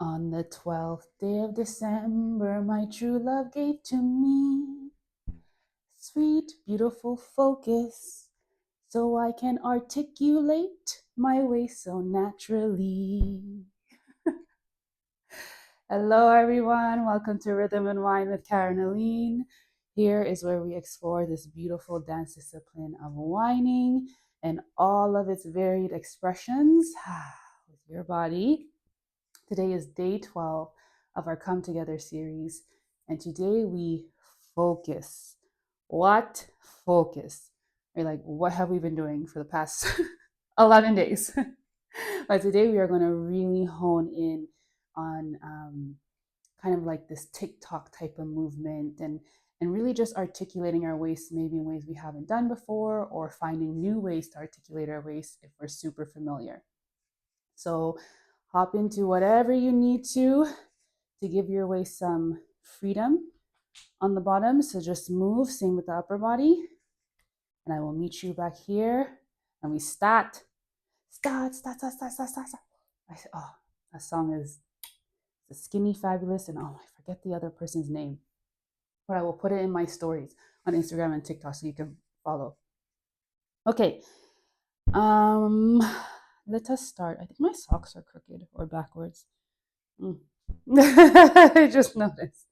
On the 12th day of December, my true love gave to me sweet, beautiful focus, so I can articulate my way so naturally. Hello, everyone. Welcome to Rhythm and Wine with Karen Aline. Here is where we explore this beautiful dance discipline of whining and all of its varied expressions with your body. Today is day 12 of our Come Together series, and today we focus. What focus? You're like, what have we been doing for the past 11 days? But today we are going to really hone in on kind of like this TikTok type of movement and really just articulating our waist maybe in ways we haven't done before, or finding new ways to articulate our waist if we're super familiar. So hop into whatever you need to give your waist some freedom on the bottom. So just move, same with the upper body. And I will meet you back here. And we start. Start. Oh, that song is the Skinny Fabulous. And oh, I forget the other person's name. But I will put it in my stories on Instagram and TikTok so you can follow. Okay. Let us start. I think my socks are crooked or backwards. I just noticed.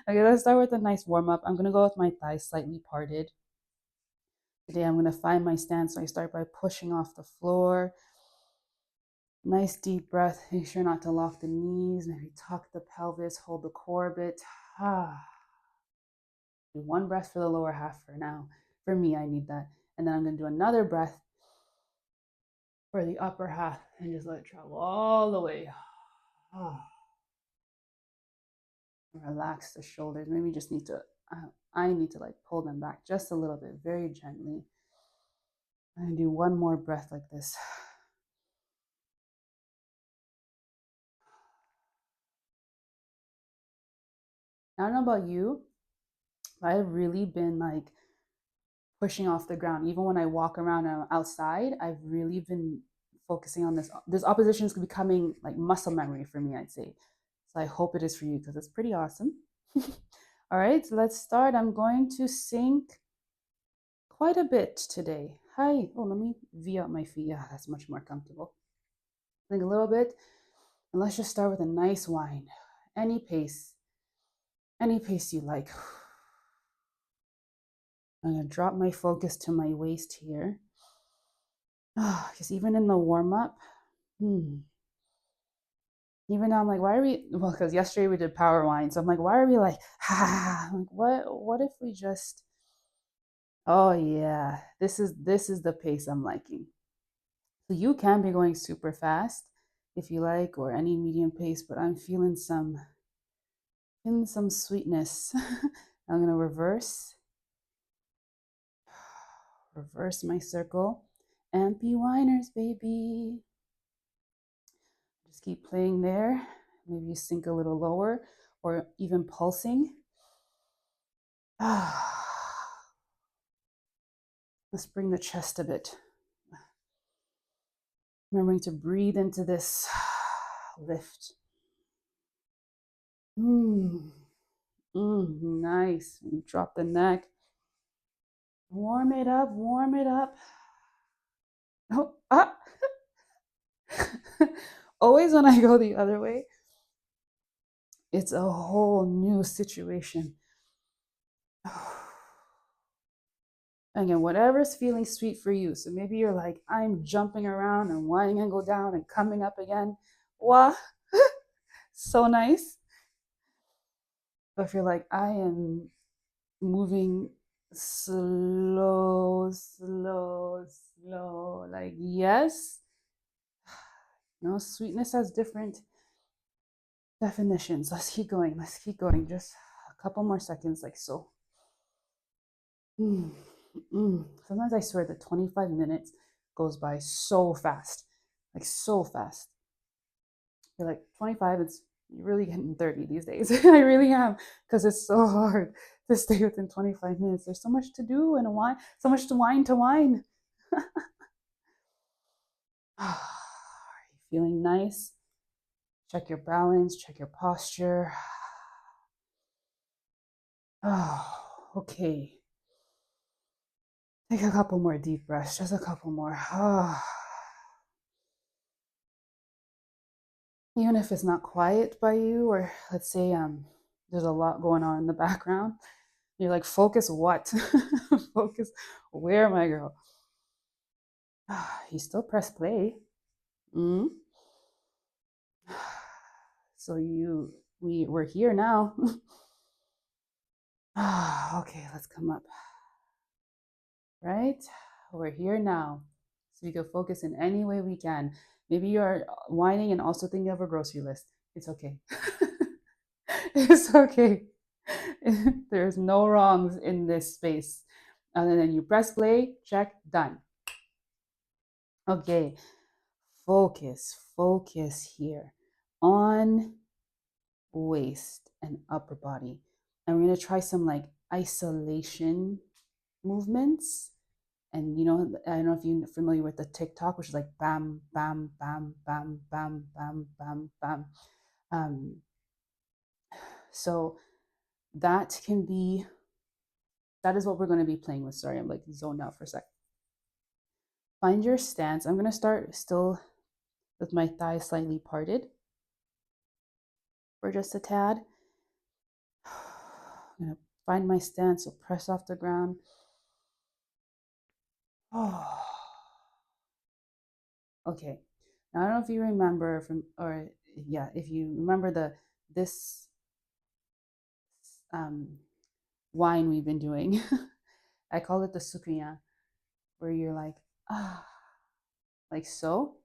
Okay, let's start with a nice warm up. I'm gonna go with my thighs slightly parted. Today I'm gonna find my stance. So I start by pushing off the floor. Nice deep breath. Make sure not to lock the knees. Maybe tuck the pelvis, hold the core a bit. Do one breath for the lower half for now. For me, I need that. And then I'm gonna do another breath for the upper half and just let it travel all the way. Relax the shoulders. Maybe you just need to, I need to like pull them back just a little bit, very gently. I'm gonna do one more breath like this. I don't know about you, but I've really been like pushing off the ground. Even when I walk around and I'm outside, I've really been focusing on this. This opposition is becoming like muscle memory for me, I'd say. So I hope it is for you because it's pretty awesome. All right, so let's start. I'm going to sink quite a bit today. Hi. Oh, let me V out my feet. Yeah, that's much more comfortable. Think a little bit. And let's just start with a nice whine. Any pace you like. I'm gonna drop my focus to my waist here. Because even in the warm up, even now I'm like, why are we? Well, because yesterday we did power whine, so I'm like, why are we like, I'm like, what if we just? Oh yeah, this is the pace I'm liking. So you can be going super fast if you like, or any medium pace, but I'm feeling some sweetness. I'm gonna reverse my circle. Ampy whiners, baby. Just keep playing there. Maybe you sink a little lower or even pulsing. Let's bring the chest a bit. Remembering to breathe into this lift. Nice. Drop the neck. Warm it up, warm it up. Oh, ah. Always when I go the other way, it's a whole new situation. Again, whatever's feeling sweet for you. So maybe you're like, I'm jumping around and whining and go down and coming up again. Wow, so nice. But if you're like, I am moving slow, like, yes, no, sweetness has different definitions. Let's keep going. Just a couple more seconds, like so. Sometimes I swear that 25 minutes goes by so fast, like so fast. You're like 25, you're really getting 30 these days. I really am, because it's so hard to stay within 25 minutes. There's so much to do and wine, so much to wine. Are you feeling nice? Check your balance, check your posture. Oh, okay. Take a couple more deep breaths, just a couple more. Even if it's not quiet by you, or let's say there's a lot going on in the background, you're like, focus what? Focus where, my girl? You still press play. Mm? So we're here now. Okay, let's come up. Right? We're here now. So we can focus in any way we can. Maybe you're whining and also thinking of a grocery list. It's okay. It's okay. There's no wrongs in this space. And then you press play, check, done. Okay, focus here on waist and upper body. And we're gonna try some like isolation movements. And you know, I don't know if you're familiar with the TikTok, which is like bam, bam, bam, bam, bam, bam, bam, bam. Um, so that can be, that is what we're going to be playing with. Sorry, I'm like zoned out for a sec. Find your stance. I'm going to start still with my thighs slightly parted for just a tad. I'm going to find my stance, so press off the ground. Oh. Okay. Now, I don't know if you remember from, or yeah, if you remember this um, wine we've been doing. I call it the sukriya, where you're like, like so.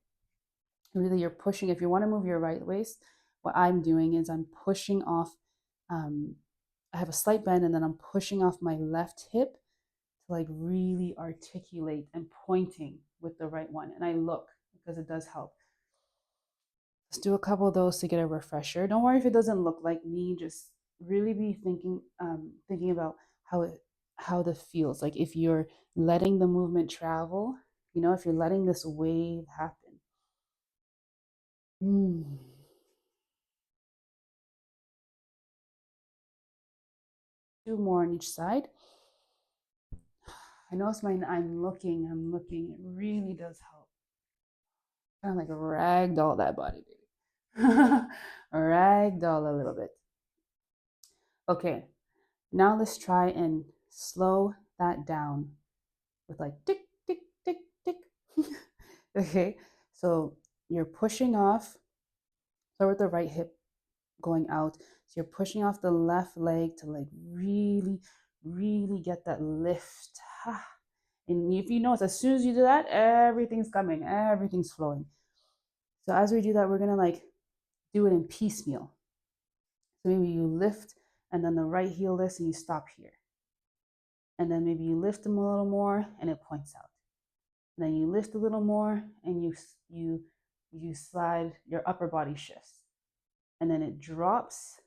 Really, you're pushing. If you want to move your right waist, what I'm doing is I'm pushing off. Um, I have a slight bend, and then I'm pushing off my left hip to like really articulate and pointing with the right one. And I look because it does help. Let's do a couple of those to get a refresher. Don't worry if it doesn't look like me. Just really be thinking about how this feels. Like if you're letting the movement travel, you know, if you're letting this wave happen. Mm. Two more on each side. I notice I'm looking. It really does help. Kind of like a ragdoll that body, baby. Ragdoll a little bit. Okay, now let's try and slow that down with like tick, tick, tick, tick. Okay, so you're pushing off. Start with the right hip going out. So you're pushing off the left leg to like really, really get that lift. And if you notice, as soon as you do that, everything's coming, everything's flowing. So as we do that, we're gonna like do it in piecemeal. So maybe you lift and then the right heel lifts and you stop here. And then maybe you lift them a little more and it points out. And then you lift a little more and you slide, your upper body shifts. And then it drops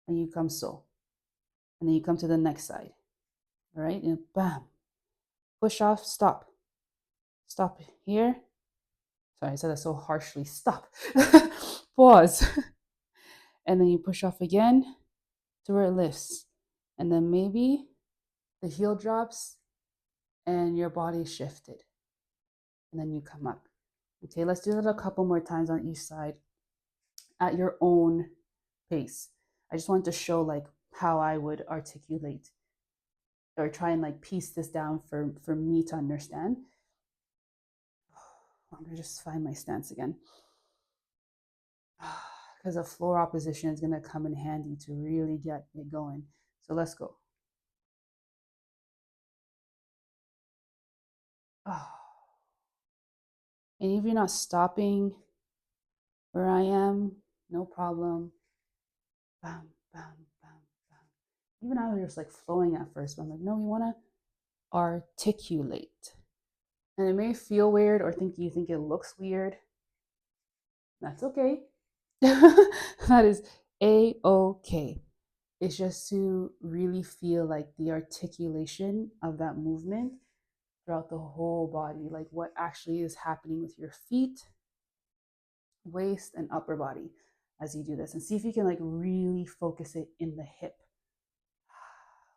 and you come so. And then you come to the next side. All right, and bam. Push off, stop. Stop here. Sorry, I said that so harshly. Stop. Pause. And then you push off again to where it lifts. And then maybe the heel drops and your body shifted. And then you come up. Okay, let's do that a couple more times on each side at your own pace. I just wanted to show like how I would articulate or try and like piece this down for me to understand. I'm gonna just find my stance again. Because a floor opposition is gonna come in handy to really get it going. So let's go. Oh. And if you're not stopping where I am, no problem. Bam, bam, bam, bam. Even I was just like flowing at first, but I'm like, no, we wanna articulate. And it may feel weird or you think it looks weird. That's okay. That is a-okay. It's just to really feel like the articulation of that movement throughout the whole body, like what actually is happening with your feet, waist and upper body as you do this, and see if you can like really focus it in the hip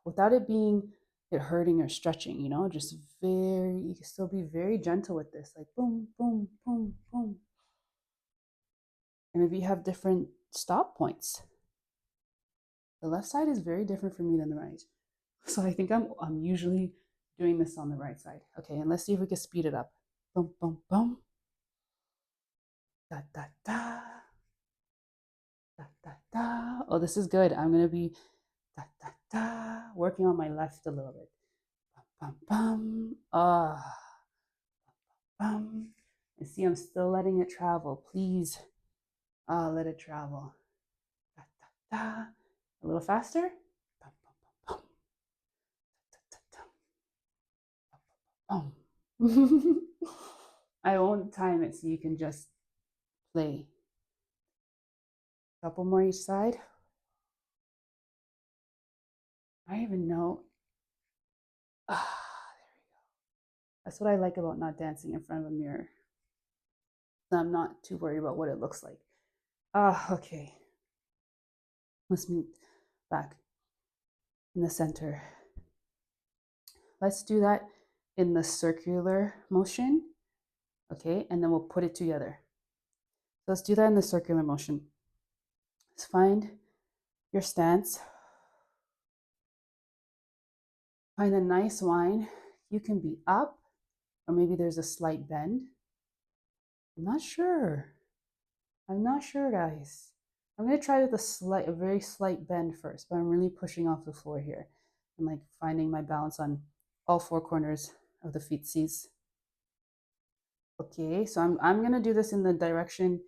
without it being it hurting or stretching, just very, you can still be very gentle with this, like boom, boom, boom, boom. And maybe you have different stop points. The left side is very different for me than the right. So I think I'm usually doing this on the right side. Okay, and let's see if we can speed it up. Boom, boom, boom. Da, da, da. Da, da, da. Oh, this is good. I'm going to be da, da, da, working on my left a little bit. Bum, bum, bum. Ah. Bum. And see, I'm still letting it travel. Please, let it travel. Da, da, da. A little faster. Bum, bum, bum, bum. Da, da, da. Bum. I won't time it so you can just play. A couple more each side. I even know. Ah, there we go. That's what I like about not dancing in front of a mirror. I'm not too worried about what it looks like. Okay. Let's meet back in the center. Let's do that in the circular motion. Okay, and then we'll put it together. So let's do that in the circular motion. Let's find your stance. Find a nice line. You can be up, or maybe there's a slight bend. I'm not sure. Guys. I'm gonna try with a very slight bend first, but I'm really pushing off the floor here and like finding my balance on all four corners of the feetsies. Okay, so I'm gonna do this in the direction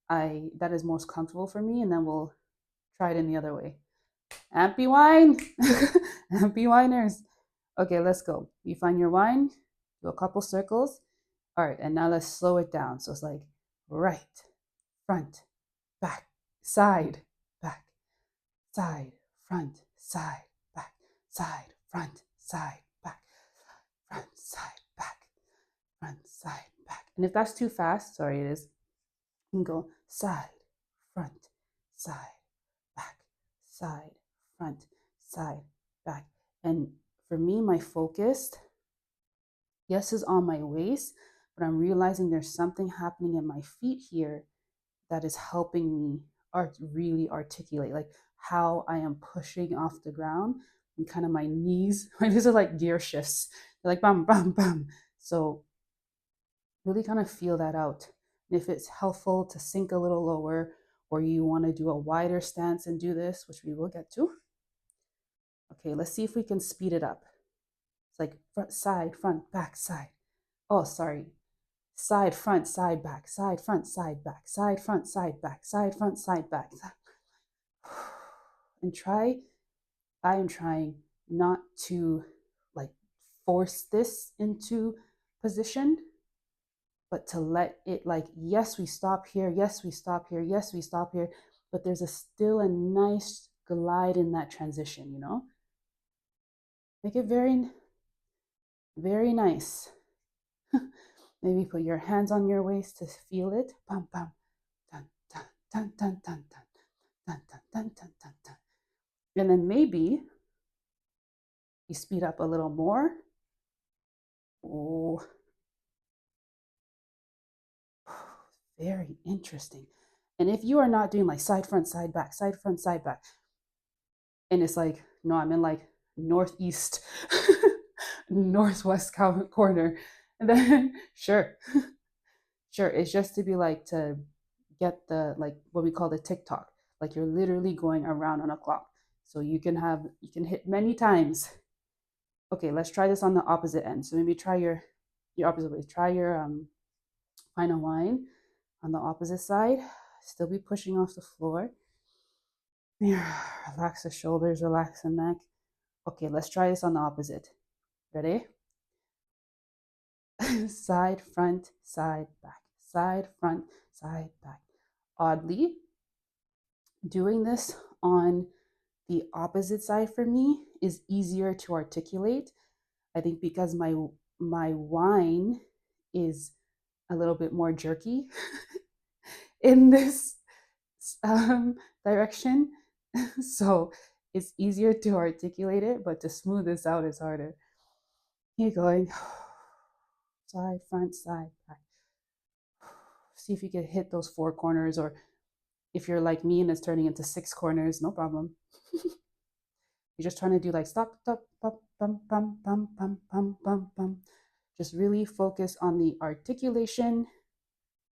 that is most comfortable for me, and then we'll try it in the other way. Ampy wine, ampy whiners. Okay, let's go. You find your wine, do a couple circles. All right, and now let's slow it down. So it's like right, front, back, side, back, side, front, side, back, side, front, side, back, front, side, back, front, side, back. And if that's too fast, sorry, it is, you can go side, front, side, back, side, front, side, back. And for me, my focus, yes, is on my waist, but I'm realizing there's something happening in my feet here that is helping me really articulate, like how I am pushing off the ground and kind of my knees. These are like gear shifts. They're like bam, bam, bam. So really kind of feel that out. And if it's helpful to sink a little lower, or you want to do a wider stance and do this, which we will get to. Okay, let's see if we can speed it up. It's like front, back, side. Oh, sorry. Side, front, side, back, side, front, side, back, side, front, side, back, side, front, side, back. And I am trying not to like force this into position, but to let it like, yes, we stop here, yes, we stop here, yes, we stop here, but there's still a nice glide in that transition, Make it very, very nice. Maybe put your hands on your waist to feel it. Bam, bam, dun, dun, dun, dun, dun, dun, dun, dun, dun, dun, dun, dun. And then maybe you speed up a little more. Oh, very interesting. And if you are not doing like side, front, side, back, side, front, side, back, and it's like, no, I'm in like northeast, northwest corner, and then sure, sure, it's just to be like to get the like what we call the TikTok, like you're literally going around on a clock, so you can hit many times. Okay, let's try this on the opposite end. So maybe try your opposite way. Try your find a line on the opposite side. Still be pushing off the floor. Yeah, relax the shoulders, relax the neck. Okay, let's try this on the opposite. Ready? Side, front, side, back. Side, front, side, back. Oddly, doing this on the opposite side for me is easier to articulate. I think because my whine is a little bit more jerky in this direction. So it's easier to articulate it, but to smooth this out is harder. Keep going. Side, front, side, back. See if you can hit those four corners, or if you're like me and it's turning into six corners, no problem. You're just trying to do like stop, stop, bum, bum, bum, bum, bum, bum, bum, bum. Just really focus on the articulation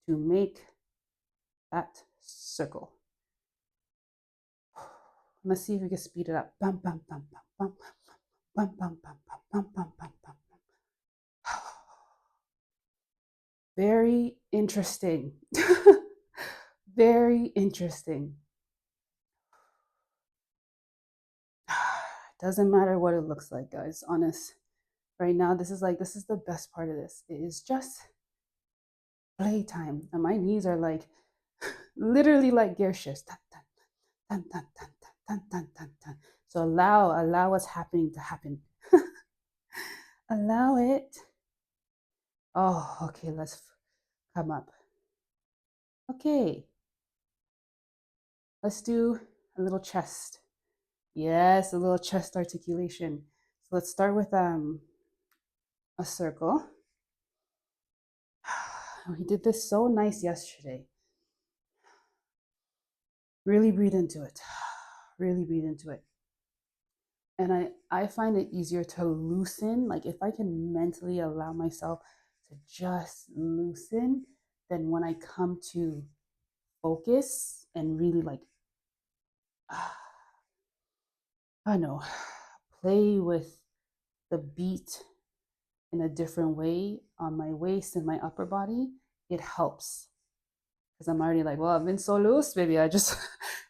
to make that circle. Let's see if we can speed it up. Bum, bum, bum, bum, bum, bum, bum, bum, bum, bum, bum, bum, bum. Very interesting. Very interesting. Doesn't matter what it looks like, guys. Honest. Right now, this is the best part of this. It is just playtime. And my knees are like literally like gear shifts. Dun, dun, dun, dun, dun, dun, dun, dun, dun. So allow what's happening to happen. Allow it. Oh, okay, let's come up. Okay. Let's do a little chest. Yes, a little chest articulation. So let's start with a circle. We did this so nice yesterday. Really breathe into it. Really breathe into it. And I find it easier to loosen. Like if I can mentally allow myself to just loosen, then when I come to focus and really like, I don't know, play with the beat in a different way on my waist and my upper body, it helps. Because I'm already like, well, I've been so loose, baby. I just,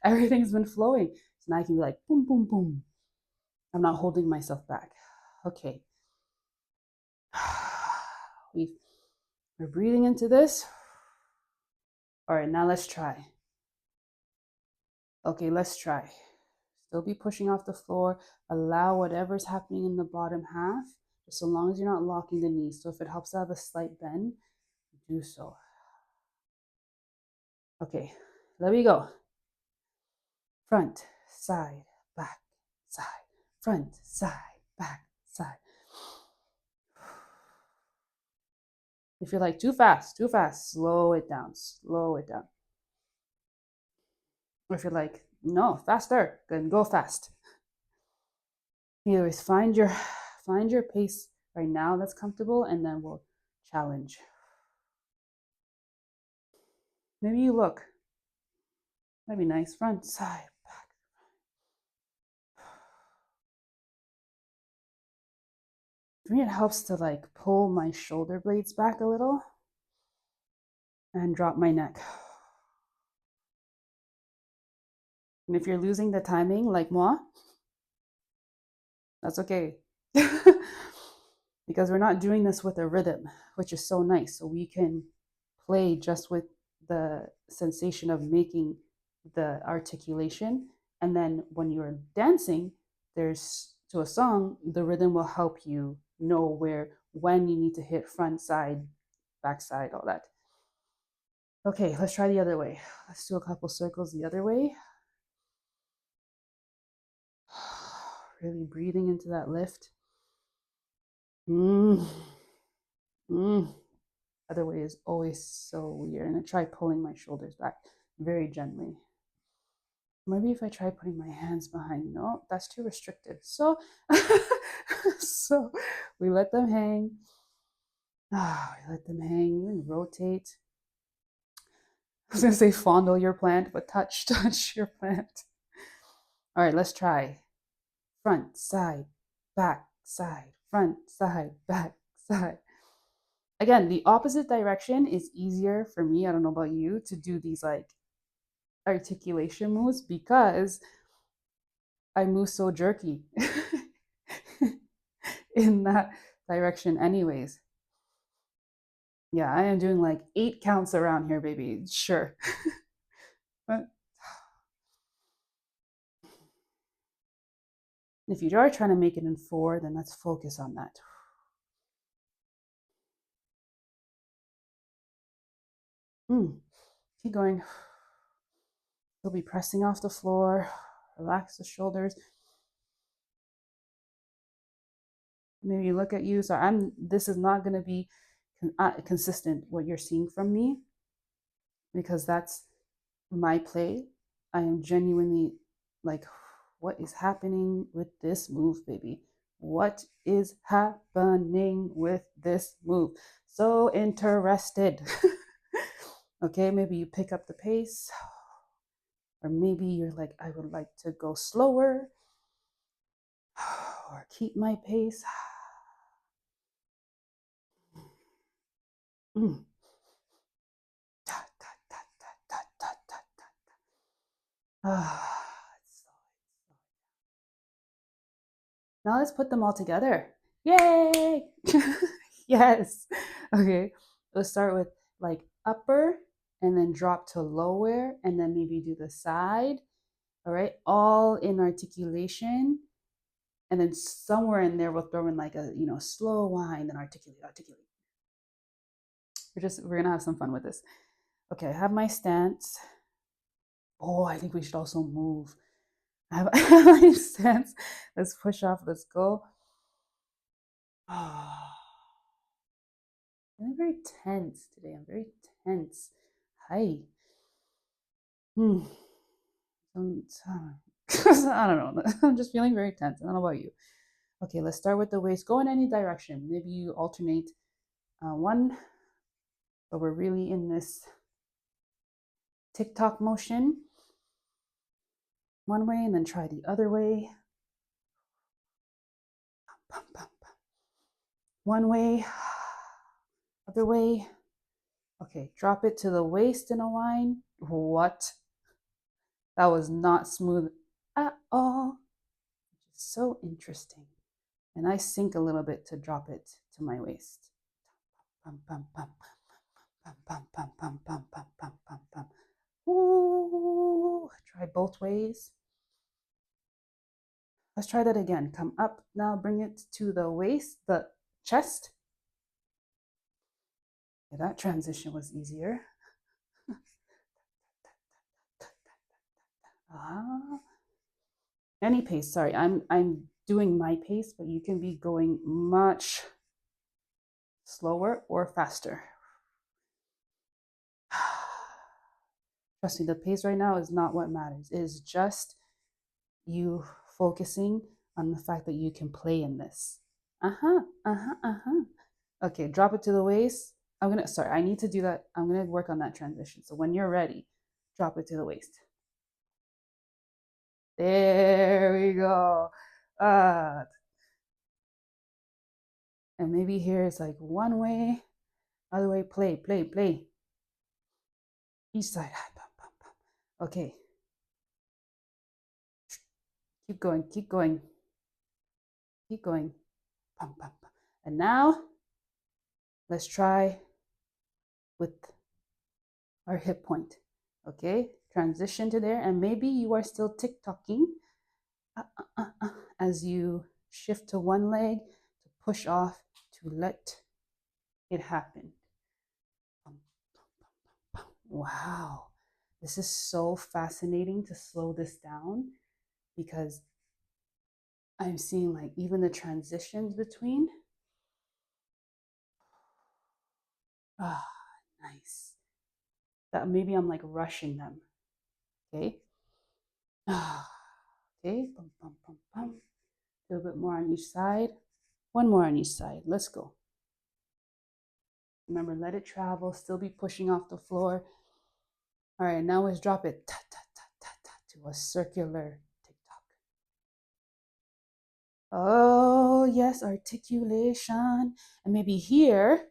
everything's been flowing. So now I can be like, boom, boom, boom. I'm not holding myself back. Okay. We're breathing into this. All right, now let's try. Okay, let's try. Still be pushing off the floor. Allow whatever's happening in the bottom half, just so long as you're not locking the knees. So if it helps to have a slight bend, do so. Okay, there we go. Front, side, back, side. Front, side, back, side. If you're like too fast, slow it down, slow it down. Or if you're like, no, faster, then go fast. Anyways, find your pace right now that's comfortable, and then we'll challenge. Maybe you look. That'd be nice. Front, side, back. For me, it helps to like pull my shoulder blades back a little and drop my neck. And if you're losing the timing, like moi, that's okay. Because we're not doing this with a rhythm, which is so nice. So we can play just with the sensation of making the articulation. And then when you're dancing, there's to a song, the rhythm will help you know when you need to hit front, side, back side, all that. Okay, let's try the other way. Let's do a couple circles the other way. Really breathing into that lift. Mm. Other way is always so weird. And I try pulling my shoulders back very gently. Maybe if I try putting my hands behind, no, that's too restrictive. So, so we let them hang. We let them hang and rotate. I was gonna say fondle your plant, but touch your plant. All right, let's try. Front, side, back, side, front, side, back, side. Again, the opposite direction is easier for me. I don't know about you to do these like articulation moves because I move so jerky in that direction, anyways. Yeah, I am doing like 8 counts around here, baby. Sure. But if you are trying to make it in 4, then let's focus on that. Keep going. You'll be pressing off the floor. Relax the shoulders. Maybe look at you. So this is not going to be consistent what you're seeing from me because that's my play. I am genuinely like, what is happening with this move, baby? What is happening with this move? So interested. Okay, maybe you pick up the pace, or maybe you're like, I would like to go slower, or keep my pace. Mm. Now let's put them all together. Yay! Yes. Okay. Let's start with like upper and then drop to lower and then maybe do the side. All right. All in articulation. And then somewhere in there, we'll throw in like a, slow whine and articulate, articulate. We're going to have some fun with this. Okay. I have my stance. Oh, I think we should also move. I have my stance. Let's push off. Let's go. Oh. I'm very tense today. I'm very tense. Hi. Hmm. I don't know. I'm just feeling very tense. I don't know about you. Okay, let's start with the waist. Go in any direction. Maybe you alternate one, but we're really in this TikTok motion. One way and then try the other way. One way, other way. Okay, drop it to the waist in a whine. What? That was not smooth at all. So interesting. And I sink a little bit to drop it to my waist. Pum, pum, pum, pum, pum, pum, pum, pum, pum, pum, pum, pum. Ooh, try both ways. Let's try that again. Come up now, bring it to the waist, the chest. Yeah, that transition was easier. Any pace. Sorry, I'm doing my pace, but you can be going much slower or faster. Trust me, the pace right now is not what matters. It is just you focusing on the fact that you can play in this. Okay, drop it to the waist. Sorry, I need to do that. I'm gonna work on that transition. So when you're ready, drop it to the waist. There we go. Uh, and maybe here it's like one way, other way, play, play, play. Each side. Okay. Keep going, keep going, keep going. And now let's try with our hip point. Okay, transition to there, and maybe you are still tick-tocking as you shift to one leg to push off to let it happen. Wow, this is so fascinating to slow this down because I'm seeing like even the transitions between. Ah, nice. That maybe I'm like rushing them. Okay. Okay. Bum, bum, bum, bum. A little bit more on each side. One more on each side. Let's go. Remember, let it travel. Still be pushing off the floor. All right, now let's drop it ta, ta, ta, ta, ta, to a circular TikTok. Oh, yes, articulation. And maybe here,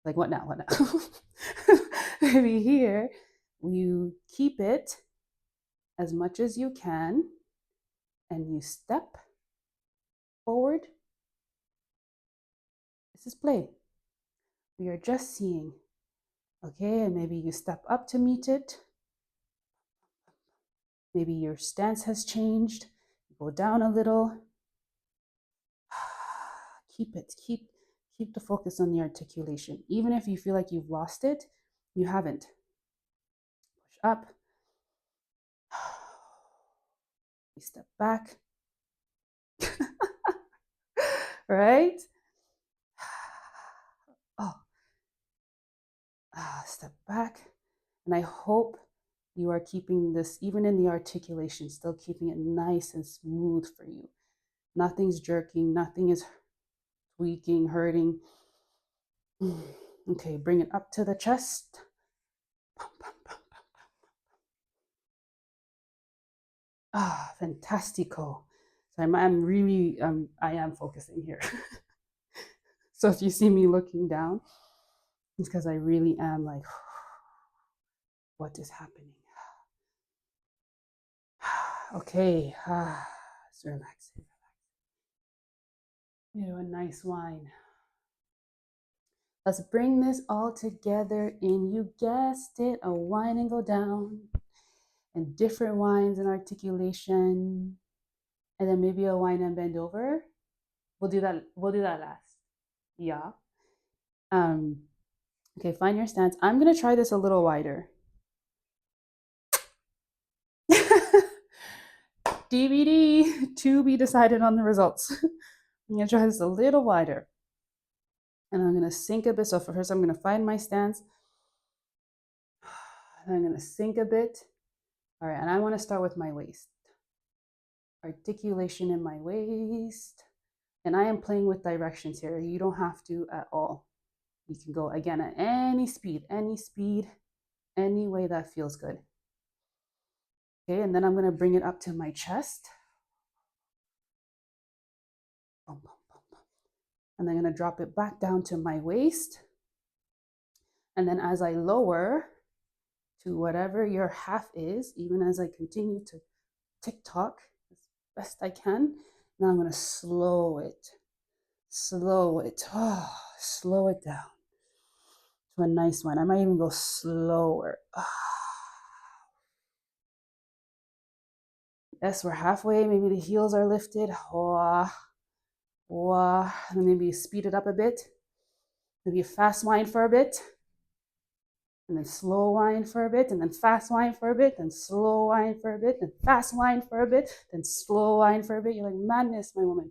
like what now? What now? Maybe here, you keep it as much as you can and you step forward. This is play. We are just seeing. Okay, and maybe you step up to meet it. Maybe your stance has changed. Go down a little. Keep it. Keep the focus on the articulation. Even if you feel like you've lost it, you haven't. up. We step back. Right? Oh, step back. And I hope you are keeping this, even in the articulation, still keeping it nice and smooth for you. Nothing's jerking, nothing is tweaking, hurting. Okay, bring it up to the chest. Fantastico. So I'm really, I am focusing here. So if you see me looking down, it's because I really am like, what is happening? Okay, let's relax. You know, a nice wine. Let's bring this all together in, you guessed it, a wine and go down, and different wines and articulation, and then maybe a wine and bend over. We'll do that. We'll do that last. Yeah. Okay, find your stance. I'm gonna try this a little wider. DVD to be decided on the results. I'm gonna try this a little wider. And I'm gonna sink a bit. So first I'm gonna find my stance. And I'm gonna sink a bit. All right, and I wanna start with my waist. Articulation in my waist. And I am playing with directions here. You don't have to at all. You can go again at any speed, any way that feels good. Okay, and then I'm gonna bring it up to my chest. And I'm gonna drop it back down to my waist. And then as I lower to whatever your half is, even as I continue to tick tock as best I can, now I'm gonna slow it, slow it down to a nice one. I might even go slower. Yes, we're halfway. Maybe the heels are lifted. And maybe speed it up a bit. Maybe a fast wind for a bit. And then slow wind for a bit. And then fast wind for a bit. Then slow wind for a bit. Then fast wind for a bit. Then slow wind for a bit. You're like, madness, my woman.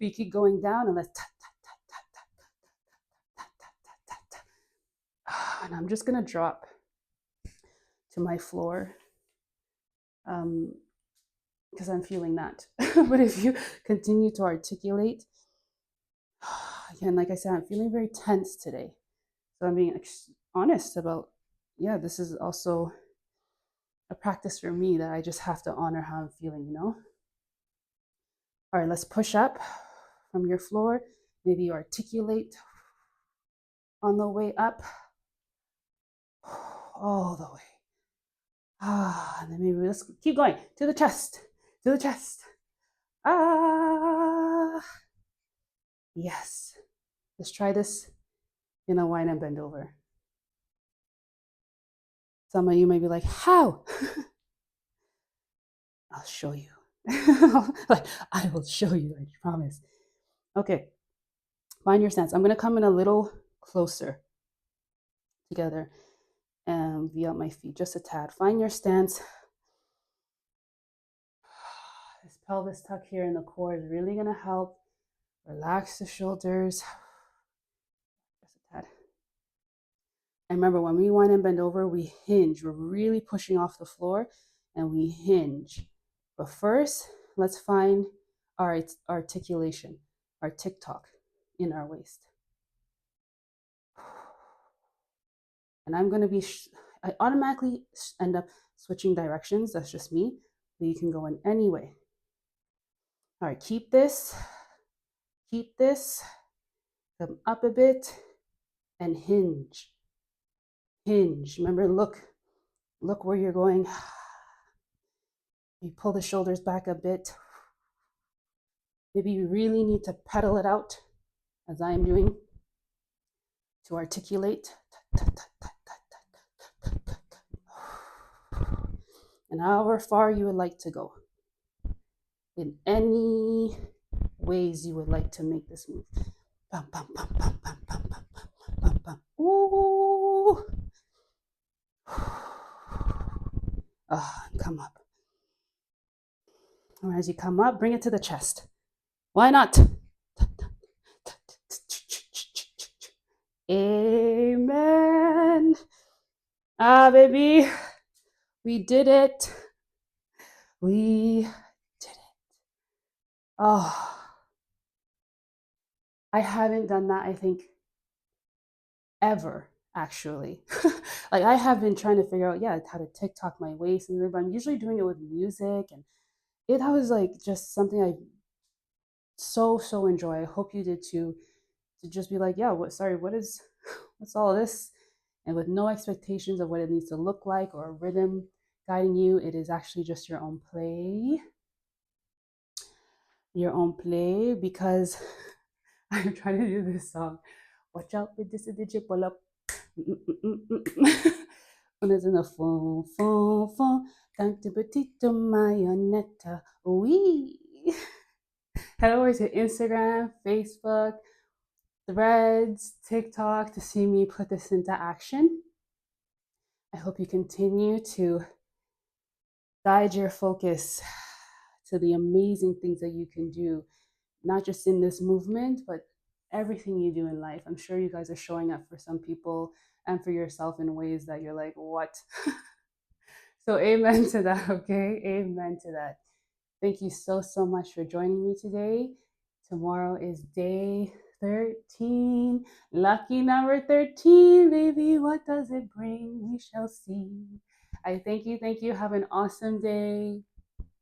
We keep going down and let's and I'm just going to drop to my floor. Because I'm feeling that. But if you continue to articulate, again, like I said, I'm feeling very tense today. So I'm being honest about, yeah, this is also a practice for me that I just have to honor how I'm feeling, you know? All right, let's push up from your floor. Maybe you articulate on the way up, all the way. And then maybe let's keep going to the chest, to the chest. Yes. Let's try this in a wine and bend over. Some of you may be like, how? I'll show you. Like, I will show you, I promise. Okay, find your stance. I'm gonna come in a little closer together and be on my feet, just a tad. Find your stance. This pelvis tuck here in the core is really gonna help. Relax the shoulders. Just a tad. And remember, when we wind and bend over, we hinge. We're really pushing off the floor and we hinge. But first, let's find our articulation, our tick-tock in our waist. And I'm going to be, I automatically end up switching directions. That's just me. But you can go in any way. All right, keep this. Come up a bit and hinge. Hinge. Remember, look where you're going. You pull the shoulders back a bit. Maybe you really need to pedal it out, as I am doing, to articulate. And however far you would like to go, in any ways you would like to make this move. Bum, bum, bum, bum, bum, bum, bum, bum, bum, bum. Ooh. Come up. Or as you come up, bring it to the chest. Why not? Amen. Ah, baby, we did it. We did it. Oh, I haven't done that, I think, ever, actually. Like, I have been trying to figure out, yeah, how to TikTok my waist, and but I'm usually doing it with music. And that was like just something I so enjoy. I hope you did too. To just be like, yeah, sorry, what's all this? And with no expectations of what it needs to look like or a rhythm guiding you, it is actually just your own play, because I'm trying to do this song. Watch out with this digit pull up. When it's in a fon fon fon, tanto petito marionetta. Oui. Head over to Instagram, Facebook, Threads, TikTok to see me put this into action. I hope you continue to guide your focus to the amazing things that you can do, not just in this movement, but everything you do in life. I'm sure you guys are showing up for some people and for yourself in ways that you're like, what? So, amen to that, okay? Amen to that. Thank you so much for joining me today. Tomorrow is day 13. Lucky number 13, baby. What does it bring? We shall see. I thank you. Thank you. Have an awesome day.